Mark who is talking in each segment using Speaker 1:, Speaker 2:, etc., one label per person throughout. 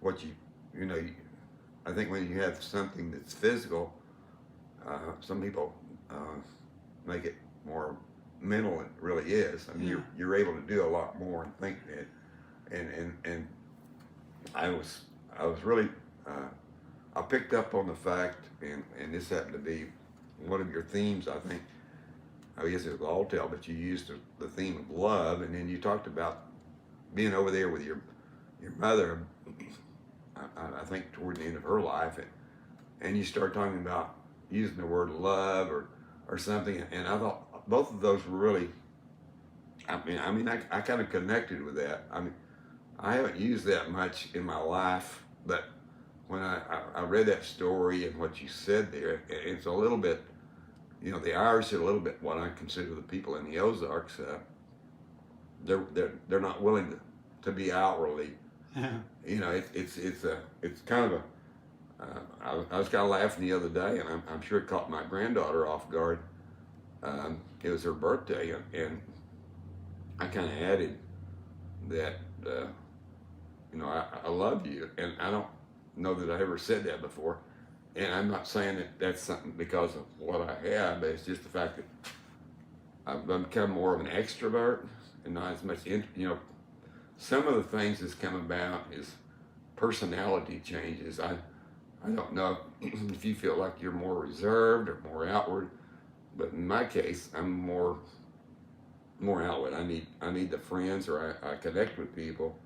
Speaker 1: what you know, I think when you have something that's physical, some people uh, make it more mental than it really is. I mean,
Speaker 2: Yeah.
Speaker 1: you're able to do a lot more and think it. And I was I was really uh, I picked up on the fact, and this happened to be one of your themes. I think I guess it was all tell, but you used the theme of love, and then you talked about being over there with your mother. I think toward the end of her life, and you start talking about using the word love or something, and I thought both of those were really. I kind of connected with that. I mean, I haven't used that much in my life, but when I read that story and what you said there, it's a little bit, the Irish are a little bit what I consider the people in the Ozarks. They're not willing to be outwardly.
Speaker 2: Yeah.
Speaker 1: It's kind of a. I was kind of laughing the other day, and I'm sure it caught my granddaughter off guard. It was her birthday, and I kind of added that. I love you, and I don't know that I ever said that before. And I'm not saying that that's something because of what I have, but it's just the fact that I've become more of an extrovert and not as much. Some of the things that's come about is personality changes. I don't know if you feel like you're more reserved or more outward, but in my case, I'm more outward. I need the friends, or I connect with people,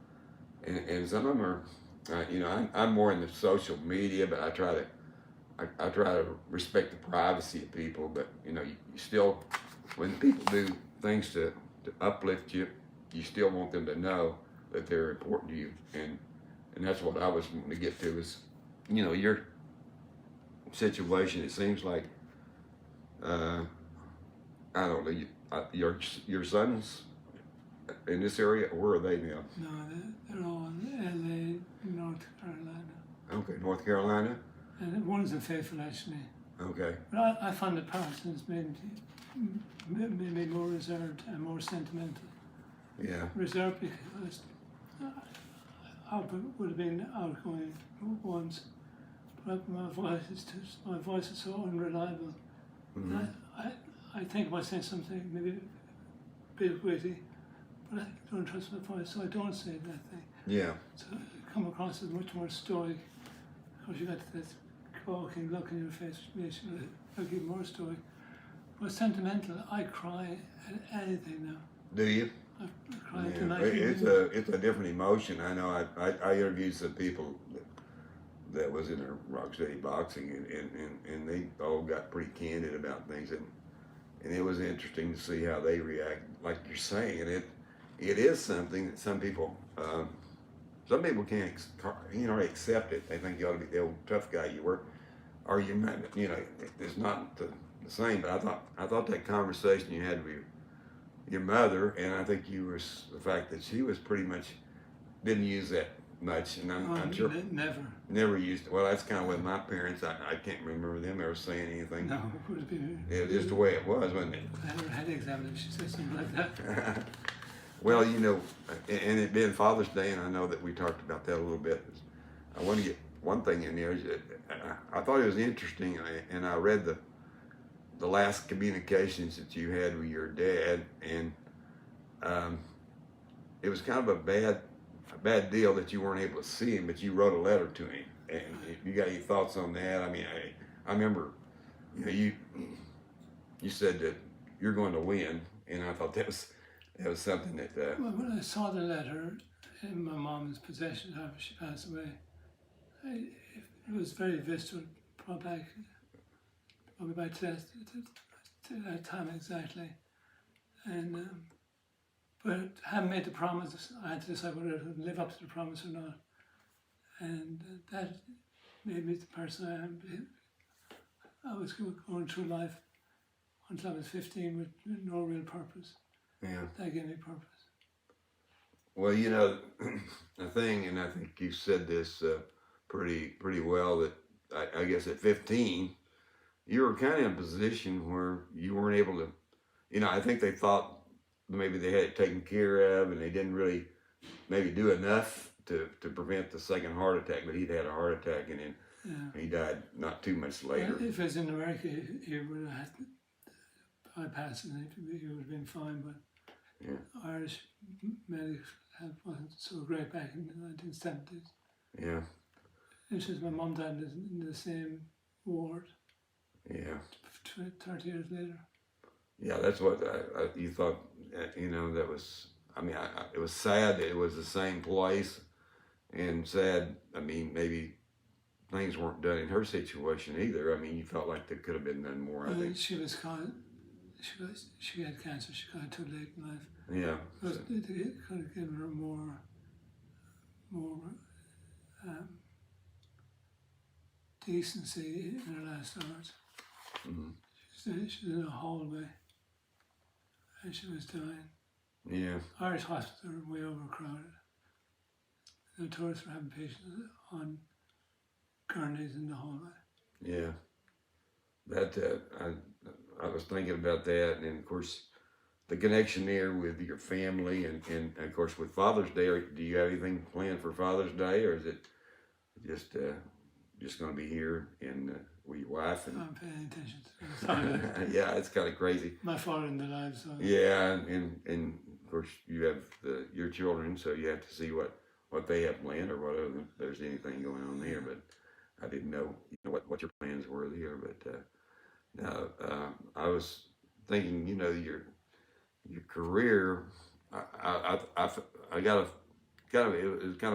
Speaker 1: and some of them are, I'm more in the social media, but I try to respect the privacy of people, but you still, when people do things to uplift you, you still want them to know that they're important to you, and that's what I was wanting to get to is, your situation. It seems like uh, I don't know your sons in this area. Where are they now?
Speaker 2: No, they're all in LA, North Carolina.
Speaker 1: Okay, North Carolina.
Speaker 2: And one's in Faithful, actually.
Speaker 1: Okay.
Speaker 2: But I found that Parsons made me more reserved and more sentimental.
Speaker 1: Yeah.
Speaker 2: Reserved because I would have been outgoing once, but my voice is so unreliable.
Speaker 1: Mm-hmm.
Speaker 2: I think I might say something maybe a bit witty, but I don't trust my voice, so I don't say that thing.
Speaker 1: Yeah.
Speaker 2: So I come across as much more stoic, because you got this gawking look in your face, which makes you look even more stoic. But sentimental, I cry at anything now.
Speaker 1: Do you?
Speaker 2: I cry
Speaker 1: Yeah.
Speaker 2: tonight.
Speaker 1: It's a different emotion. I know. I interviewed some people that was in a rock steady boxing, and they all got pretty candid about things, and it was interesting to see how they react. Like you're saying, and it is something that some people can't accept it. They think you ought to be the old tough guy you were, or you might, it's not the same. But I thought that conversation you had with your mother, and I think the fact that she was pretty much didn't use that much, and I'm sure never used it. Well, that's kind of with my parents. I can't remember them ever saying anything.
Speaker 2: No, it would have been.
Speaker 1: It was just the way it was, wasn't it?
Speaker 2: I had her headaches having if she said something like that.
Speaker 1: Well, and it being Father's Day, and I know that we talked about that a little bit. I want to get one thing in there. I thought it was interesting, and I read the last communications that you had with your dad, and it was kind of a bad deal that you weren't able to see him, but you wrote a letter to him. And if you got any thoughts on that? I mean, I remember, you said that you're going to win, and I thought that was something that.
Speaker 2: Well, when I saw the letter in my mom's possession after she passed away, it was very visceral. Probably back to that time exactly, and but having made the promise, I had to decide whether I would live up to the promise or not, and that made me the person I am. I was going through life until I was 15 with no real purpose.
Speaker 1: Yeah.
Speaker 2: That gave me purpose.
Speaker 1: Well, the thing, and I think you said this pretty well, that I guess at 15, you were kind of in a position where you weren't able to, I think they thought maybe they had it taken care of, and they didn't really maybe do enough to prevent the second heart attack, but he'd had a heart attack and then
Speaker 2: Yeah.
Speaker 1: he died not too much later.
Speaker 2: If it was in America, he would have had bypass and he would have been fine, but
Speaker 1: Yeah.
Speaker 2: Irish medical help wasn't so great back in the 1970s.
Speaker 1: Yeah,
Speaker 2: It's just my mum died in the same ward
Speaker 1: yeah,
Speaker 2: 30 years later.
Speaker 1: yeah. That's what you thought. You know, that was. I mean, it was sad that it was the same place, and sad. I mean, maybe things weren't done in her situation either. I mean, you felt like there could have been done more. I think.
Speaker 2: She was caught. She had cancer. She got too late in life.
Speaker 1: Yeah.
Speaker 2: But it could have given her more decency in her last hours.
Speaker 1: Mm-hmm.
Speaker 2: She was in a hallway and she was dying.
Speaker 1: Yeah.
Speaker 2: Irish hospitals are way overcrowded. Notorious for having patients on gurneys in the hallway.
Speaker 1: Yeah. That I was thinking about that, and of course, the connection there with your family, and of course with Father's Day. Do you have anything planned for Father's Day, or is it just going to be here and with your wife? And
Speaker 2: I'm paying attention to
Speaker 1: yeah, it's kind of crazy.
Speaker 2: my father in the lives. So
Speaker 1: Yeah, and of course you have your children, so you have to see what they have planned or whatever if there's anything going on there. But I didn't know what your plans were there. But no, I was thinking, your career. I got a kind of it was kind of